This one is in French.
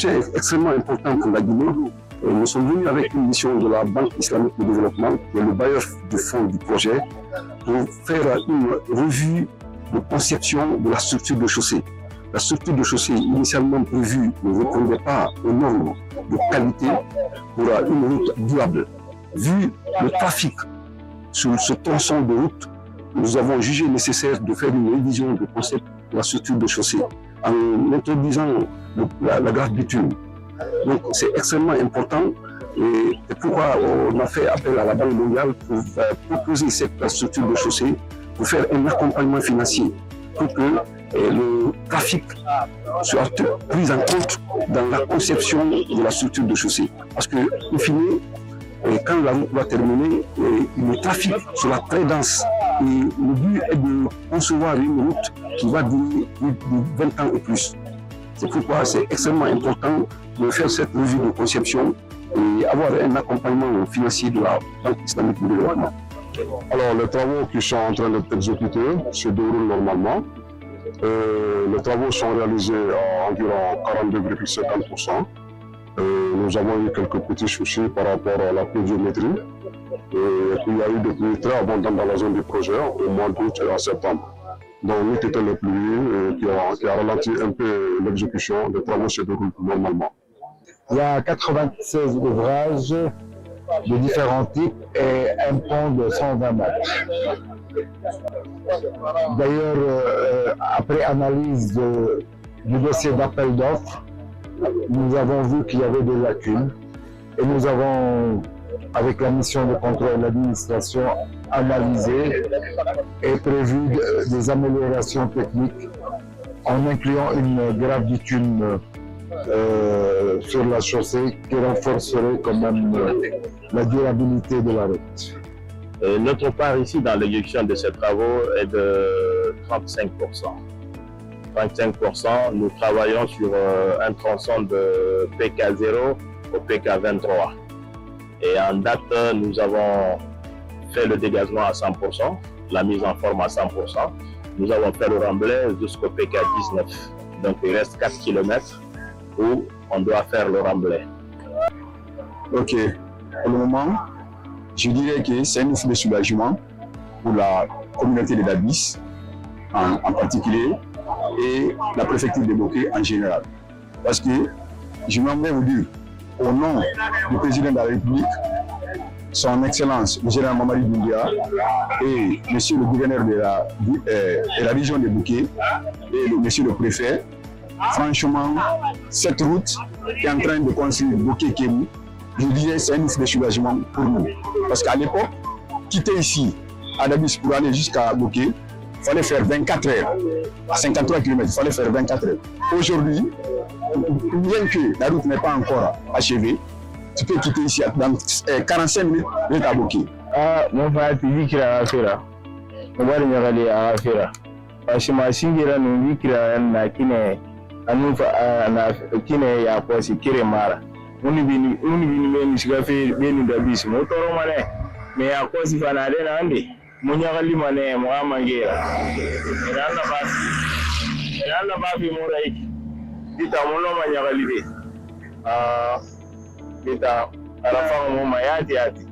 projet est extrêmement important pour la Guinée. Nous sommes venus avec une mission de la Banque islamique de développement, qui est le bailleur du fonds du projet, pour faire une revue de conception de la structure de chaussée. La structure de chaussée initialement prévue ne répondait pas aux normes de qualité pour une route durable. Vu le trafic sur ce tronçon de route, nous avons jugé nécessaire de faire une révision du concept de la structure de chaussée en introduisant la grave bitume. Donc c'est extrêmement important et c'est pourquoi on a fait appel à la Banque mondiale pour proposer cette structure de chaussée, pour faire un accompagnement financier pour que le trafic soit pris en compte dans la conception de la structure de chaussée. Parce que, au final, quand la route va terminer, le trafic sera très dense. Et le but est de concevoir une route qui va durer plus de 20 ans et plus. C'est pourquoi c'est extrêmement important de faire cette revue de conception et avoir un accompagnement financier de la Banque islamique de développement. Alors, les travaux qui sont en train d'être exécutés se déroulent normalement. Les travaux sont réalisés à environ 42,50%. Nous avons eu quelques petits soucis par rapport à la pluviométrie. Il y a eu des pluies très abondantes dans la zone du projet au mois d'août et en septembre. Donc, nous étions les pluies qui a ralenti un peu l'exécution. Les travaux se déroulent normalement. Il y a 96 ouvrages de différents types et un pont de 120 mètres. D'ailleurs, après analyse du dossier d'appel d'offres, nous avons vu qu'il y avait des lacunes et nous avons, avec la mission de contrôle de l'administration, analysé et prévu des améliorations techniques en incluant une grave bitume sur la chaussée qui renforcerait quand même la durabilité de la route. Notre part ici dans l'exécution de ces travaux est de 35%. 35%, nous travaillons sur un tronçon de PK0 au PK23. Et en date, nous avons fait le dégagement à 100%, la mise en forme à 100%. Nous avons fait le remblai jusqu'au PK19. Donc il reste 4 km où on doit faire le remblai. Ok, pour le moment, je dirais que c'est une offre de soulagement pour la communauté de Dabis en particulier et la préfecture de Bokeh en général. Parce que je m'aimerais vous dire, au nom du président de la République, son Excellence, le général Mamadi Doumbouya et monsieur le gouverneur de la région de Bokeh et monsieur le préfet, franchement, cette route qui est en train de construire Bokeh-Kémou, je dirais c'est une offre de soulagement pour nous. Parce qu'à l'époque, quitter ici, à Dabis pour aller jusqu'à Bokeh, il fallait faire 24 heures. À 53 km, il fallait faire 24 heures. Aujourd'hui, bien que la route n'est pas encore achevée, tu peux quitter ici dans 45 minutes à Bokeh. Mon frère, tu dis qu'il a affaire là. On va lui aller à affaire. Parce que ma singira nous dit qu'il a un kiné, kiné ya quoi si kire mara. On y vient même si fait bien nous d'abis. Mon toro mané, mais à quoi si fanade n'andi. Mon yagali mané, moi mangera. Il a la base mon raïk. Dit à mon homme yagali. Dit à la femme mon mayati ati.